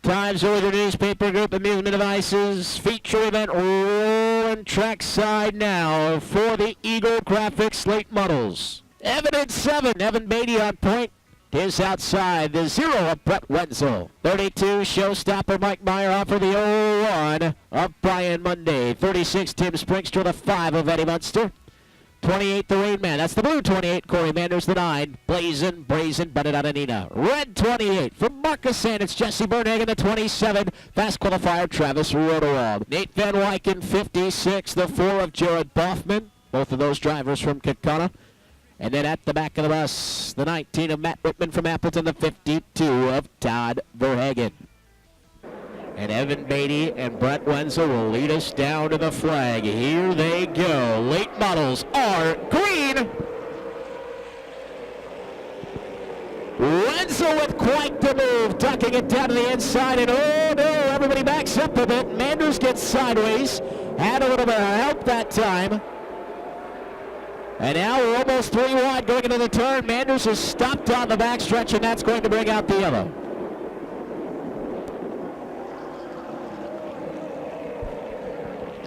Times Order Newspaper Group Amusement Devices feature event rolling trackside now for the Eagle Graphics late models. Evan at 7, Evan Beatty on point. Is outside the 0 of Brett Wenzel. 32 showstopper Mike Meyerhofer, the 01 of Brian Monday. 36 Tim Springstra, the 5 of Eddie Munster. 28 the Rain Man, that's the blue 28. Corey Manders, the 9. Brazen Benedictina. Red 28 from Marcus Sand, it's Jesse Bernhagen, the 27. Fast qualifier Travis Rodewald. Nate Van Wyken, 56. The 4 of Jared Boffman. Both of those drivers from Kaukauna. And then at the back of the bus, the 19 of Matt Whitman from Appleton, the 52 of Todd Verhagen. And Evan Beatty and Brett Wenzel will lead us down to the flag. Here they go. Late models are green. Wenzel with quite the move, tucking it down to the inside, and oh no, everybody backs up a bit. Manders gets sideways, had a little bit of help that time. And now we're almost 3 wide going into the turn. Manders is stopped on the backstretch, and that's going to bring out the yellow.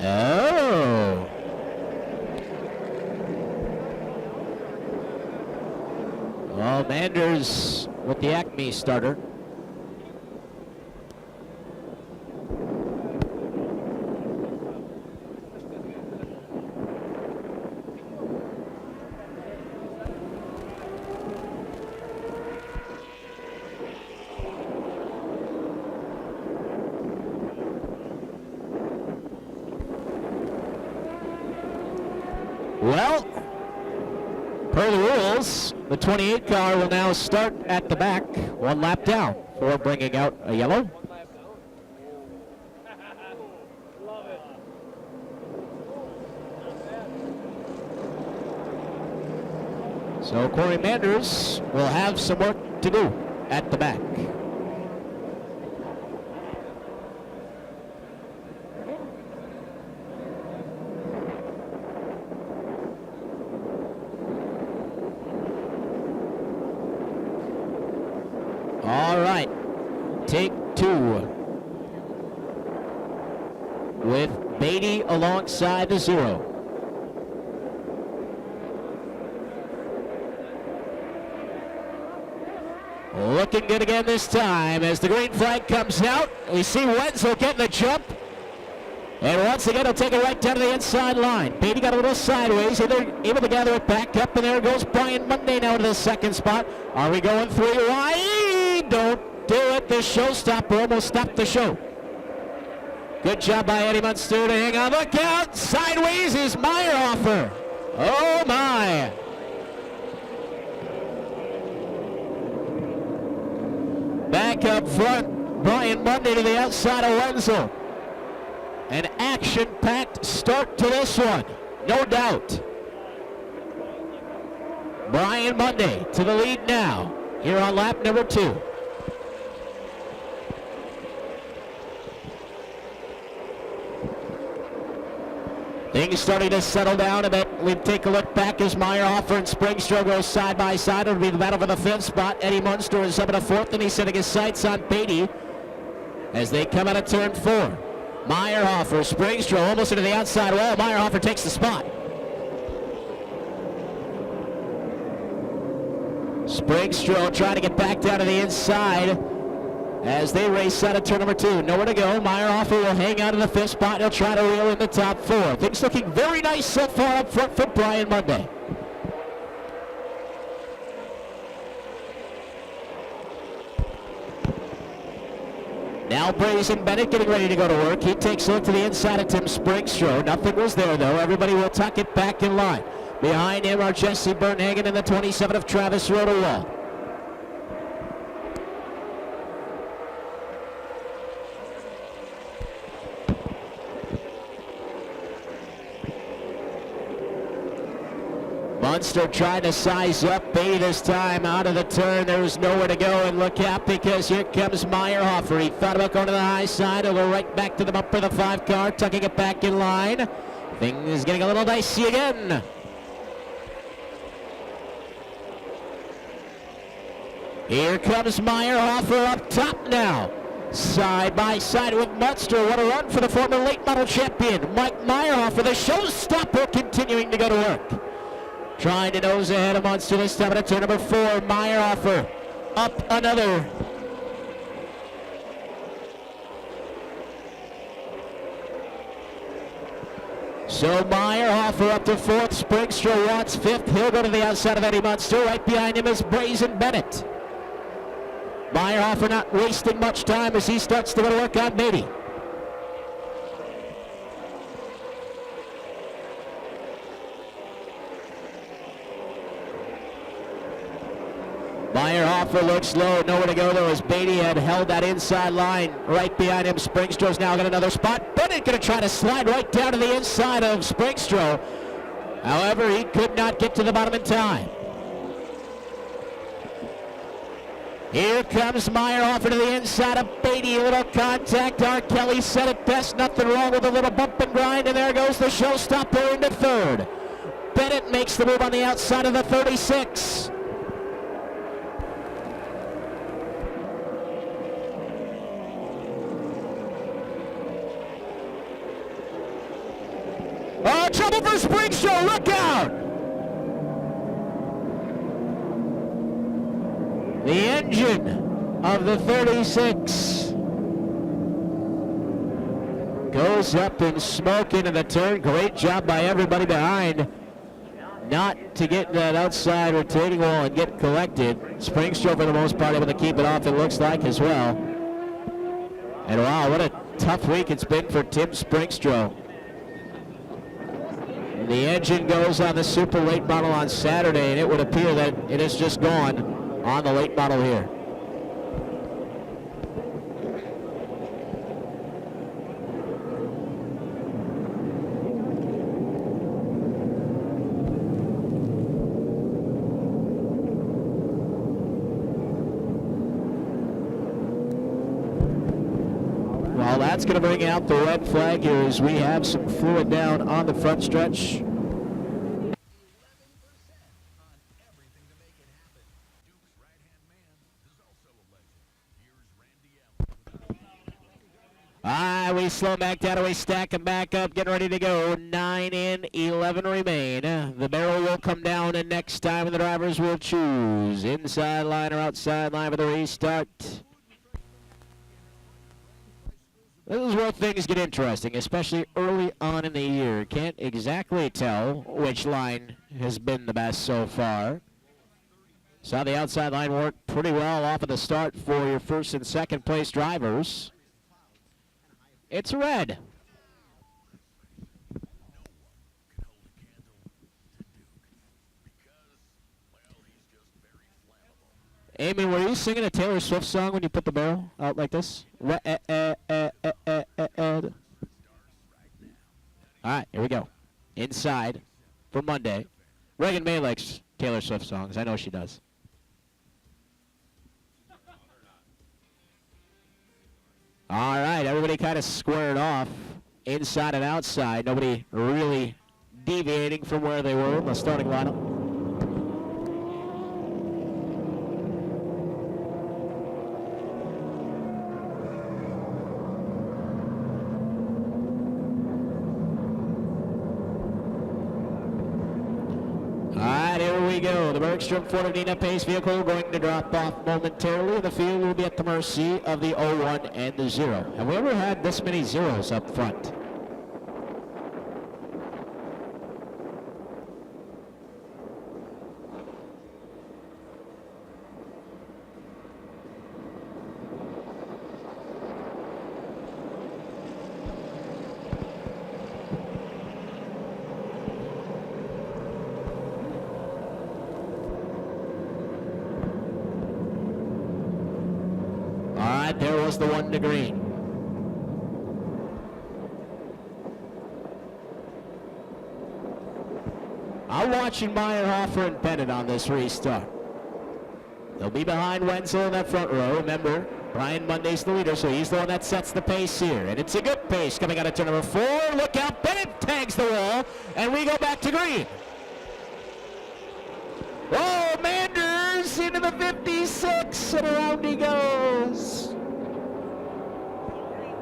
Oh. Well, Manders with the Acme starter. Well, per the rules, the 28 car will now start at the back, 1 lap down, for bringing out a yellow. So Corey Manders will have some work to do at the back. All right, take 2 with Beatty alongside the 0. Looking good again this time as the green flag comes out. We see Wenzel getting the jump. And once again, he'll take it right down to the inside line. Beatty got a little sideways, able to gather it back up, and there goes Brian Monday now to the 2nd spot. Are we going 3 wide? Don't do it. The showstopper almost stopped the show. Good job by Eddie Munster to hang on. Look out! Sideways is Meyerhofer. Oh my! Back up front, Brian Monday to the outside of Wenzel. An action-packed start to this one, no doubt. Brian Monday to the lead now, here on lap number 2. Things starting to settle down a bit. We take a look back as Meyerhofer and Springstra go side by side. It'll be the battle for the 5th spot. Eddie Munster is up at a 4th, and he's setting his sights on Beatty as they come out of turn 4. Meyerhofer, Springstra almost into the outside wall. Meyerhofer takes the spot. Springstra trying to get back down to the inside as they race out of turn number 2. Nowhere to go. Meyerhofer will hang out in the 5th spot. He'll try to reel in the top 4. Things looking very nice so far up front for Brian Monday. Now Brazen Bennett getting ready to go to work. He takes a look to the inside of Tim Springstra. Nothing was there though. Everybody will tuck it back in line. Behind him are Jesse Bernhagen and the 27 of Travis Rodewald. Munster trying to size up Beatty this time out of the turn. There was nowhere to go, and look out because here comes Meyerhofer. He thought about going to the high side. He'll go right back to the bumper of the 5 car, tucking it back in line. Things getting a little dicey again. Here comes Meyerhofer up top now. Side by side with Munster. What a run for the former late model champion. Mike Meyerhoff for the showstopper, continuing to go to work. Trying to nose ahead of Munster this time at turn number 4. Meyerhoff up another. So Meyerhoff up to 4th. Springstra wants 5th. He'll go to the outside of Eddie Munster. Right behind him is Brazen Bennett. Meyerhoff not wasting much time as he starts to work on Beatty. Meyerhoff looks low, nowhere to go though as Beatty had held that inside line right behind him. Springstra's now got another spot. Bennett going to try to slide right down to the inside of Springstra. However, he could not get to the bottom in time. Here comes Meyerhoff to the inside of Beatty. A little contact. R. Kelly said it best. Nothing wrong with a little bump and grind. And there goes the showstopper into 3rd. Bennett makes the move on the outside of the 36. Oh, trouble for Springstra. Look out! The engine of the 36 goes up in smoke into the turn. Great job by everybody behind not to get that outside retaining wall and get collected. Springstra for the most part able to keep it off, it looks like, as well. And wow, what a tough week it's been for Tim Springstra. The engine goes on the super late model on Saturday, and it would appear that it is just gone on the late model here. Well, that's going to bring out the red flag here as we have some fluid down on the front stretch. We slow back down, we stack them back up, getting ready to go. 9 in, 11 remain. The barrel will come down, and next time the drivers will choose inside line or outside line for the restart. This is where things get interesting, especially early on in the year. Can't exactly tell which line has been the best so far. Saw the outside line work pretty well off of the start for your first and second place drivers. It's red. Eamon, were you singing a Taylor Swift song when you put the barrel out like this? All right, here we go. Inside for Monday. Reagan May likes Taylor Swift songs. I know she does. All right, everybody kind of squared off inside and outside. Nobody really deviating from where they were in the starting lineup. Go. The Bergstrom 400 pace vehicle going to drop off momentarily. The field will be at the mercy of the 01 and the 0. Have we ever had this many zeros up front? There was the 1 to green. I'm watching Meyerhoff and Bennett on this restart. They'll be behind Wenzel in that front row. Remember, Brian Monday's the leader, so he's the one that sets the pace here. And it's a good pace coming out of turn number 4. Look out, Bennett tags the wall, and we go back to green. Oh, Manders into the 56, and around he goes.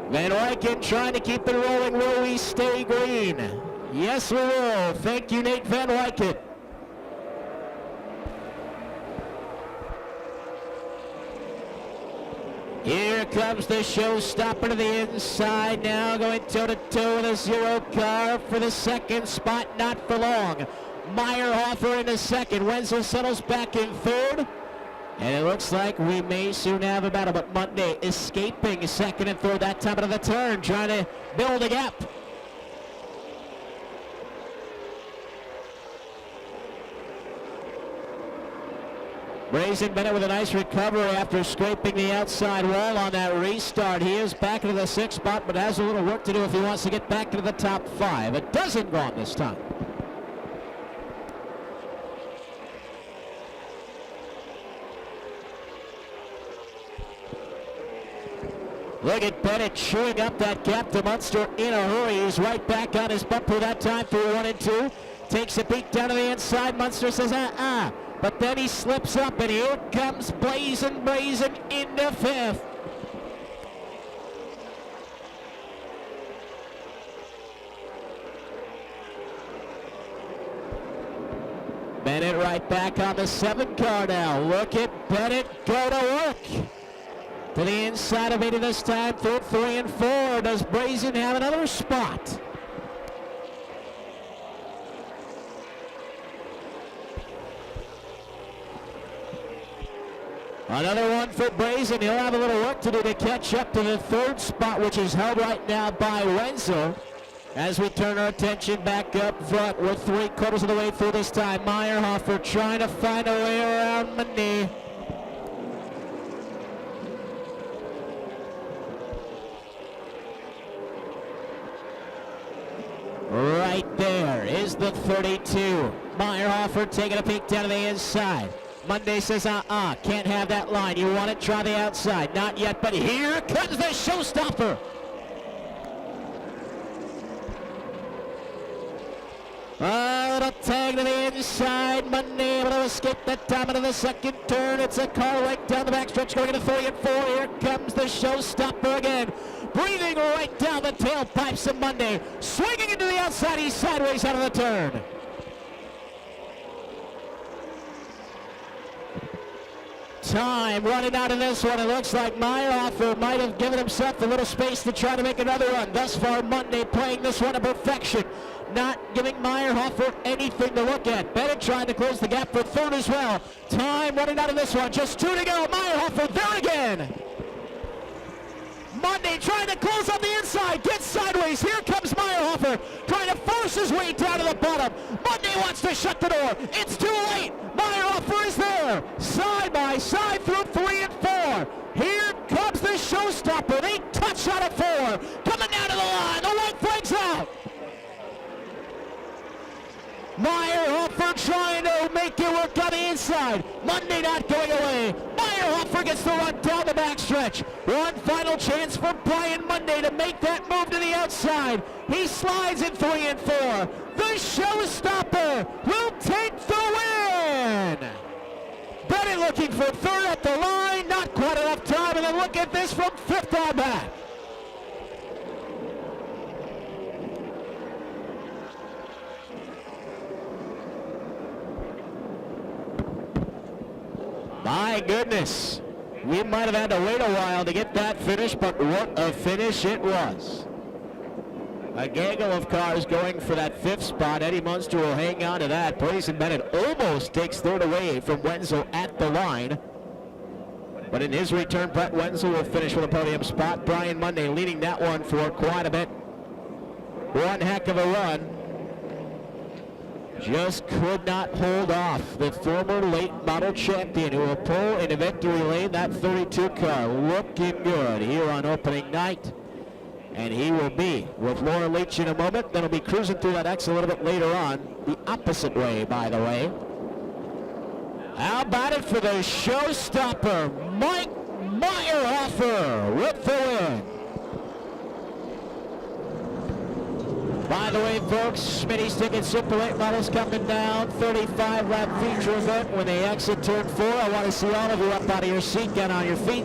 Van Wyken trying to keep it rolling. Will we stay green? Yes, we will. Thank you, Nate Van Wyken. Here comes the showstopper to the inside now, going toe-to-toe with a 0 car for the second spot, not for long. Meyerhofer in the second. Wenzel settles back in third. And it looks like we may soon have a battle, but Monday escaping second and third that time of the turn, trying to build a gap. Brazen Bennett with a nice recovery after scraping the outside wall on that restart. He is back into the 6th spot, but has a little work to do if he wants to get back into the top 5. It doesn't go on this time. Look at Bennett chewing up that gap to Munster in a hurry. He's right back on his bumper that time through 1 and 2. Takes a peek down to the inside. Munster says, But then he slips up, and here comes Brazen into 5th. Bennett right back on the 7 car now. Look at Bennett go to work. To the inside of 80 this time, through 3 and 4. Does Brazen have another spot? Another one for Brazen. He'll have a little work to do to catch up to the 3rd spot, which is held right now by Wenzel. As we turn our attention back up front, we're 3/4 of the way through this time. Meyerhofer trying to find a way around Mundy. Right there is the 32. Meyerhofer taking a peek down to the inside. Monday says, can't have that line. You want it, try the outside. Not yet, but here comes the showstopper. A little tag to the inside. Monday able to escape that time into the 2nd turn. It's a car right down the backstretch going into 3 and 4. Here comes the showstopper again. Breathing right down the tailpipes of Monday. Swinging into the outside. He's sideways out of the turn. Time running out of this one. It looks like Meyerhofer might have given himself a little space to try to make another run. Thus far, Monday playing this one to perfection. Not giving Meyerhofer anything to look at. Bennett trying to close the gap for 3rd as well. Time running out of this one. Just 2 to go. Meyerhofer there again. Monday trying to close on the inside. Gets sideways. Here comes Meyerhofer trying to force his way down to the bottom. Monday wants to shut the door. It's too late. Meyerhofer is there. Side by side through 3 and 4. Here comes the showstopper. They touch out of 4. Coming down to the line. The white flag's out. Meyerhofer trying to make it work on the inside. Monday not going away. Meyerhofer gets the run down the backstretch. One final chance for Brian Monday to make that move to the outside. He slides in 3 and 4. The showstopper will take the win. Bennett looking for 3rd at the line. Not quite enough time. And then look at this from 5th on back. My goodness, we might have had to wait a while to get that finish, but what a finish it was. A gaggle of cars going for that 5th spot. Eddie Munster will hang on to that. Brazen Bennett almost takes 3rd away from Wenzel at the line. But in his return, Brett Wenzel will finish with a podium spot. Brian Monday leading that one for quite a bit. One heck of a run. Just could not hold off the former late model champion who will pull into victory lane. That 32 car looking good here on opening night. And he will be with Laura Leach in a moment. Then he'll be cruising through that X a little bit later on. The opposite way, by the way. How about it for the showstopper, Mike Meyerhofer with the win. By the way, folks, Smitty's Ticket Super Late Models coming down. 35 lap feature event when they exit turn 4. I want to see all of you up out of your seat, get on your feet.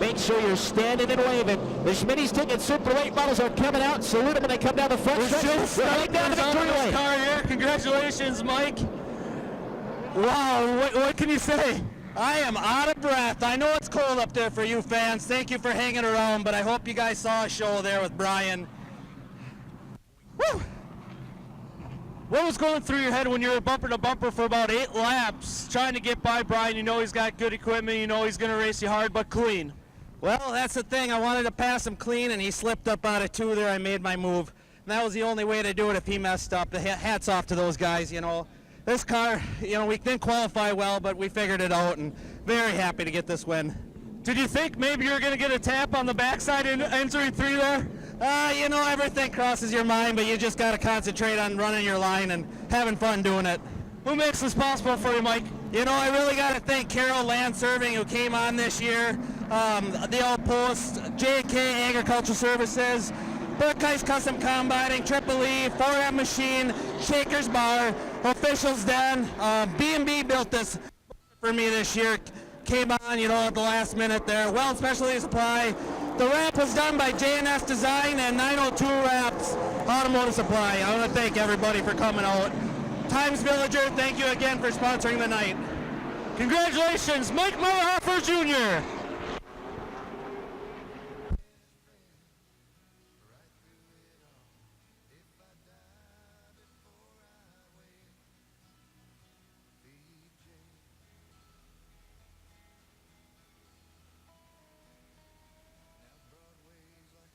Make sure you're standing and waving. The Schmitty's Ticket Super Late models are coming out. Salute them when they come down the front stretch. We're heading down the victory lane. Car here. Congratulations, Mike. Wow, what can you say? I am out of breath. I know it's cold up there for you fans. Thank you for hanging around, but I hope you guys saw a show there with Brian. Woo! What was going through your head when you were bumper to bumper for about 8 laps, trying to get by Brian? You know he's got good equipment, you know he's going to race you hard, but clean. Well, that's the thing. I wanted to pass him clean, and he slipped up out of 2 there. I made my move. And that was the only way to do it if he messed up. The hats off to those guys, you know. This car, you know, we didn't qualify well, but we figured it out, and very happy to get this win. Did you think maybe you were going to get a tap on the backside in entering 3 there? You know, everything crosses your mind, but you just got to concentrate on running your line and having fun doing it. Who makes this possible for you, Mike? You know, I really got to thank Carol Land Serving, who came on this year, the Outpost, J&K Agricultural Services, Burkheist Custom Combining, Triple E, 4M Machine, Shaker's Bar, Officials Den. B&B built this for me this year. Came on, you know, at the last minute there. Weld Specialty Supply. The wrap was done by J&S Design and 902 Wraps Automotive Supply. I want to thank everybody for coming out. Times Villager, thank you again for sponsoring the night. Congratulations, Mike Meyerhofer Jr.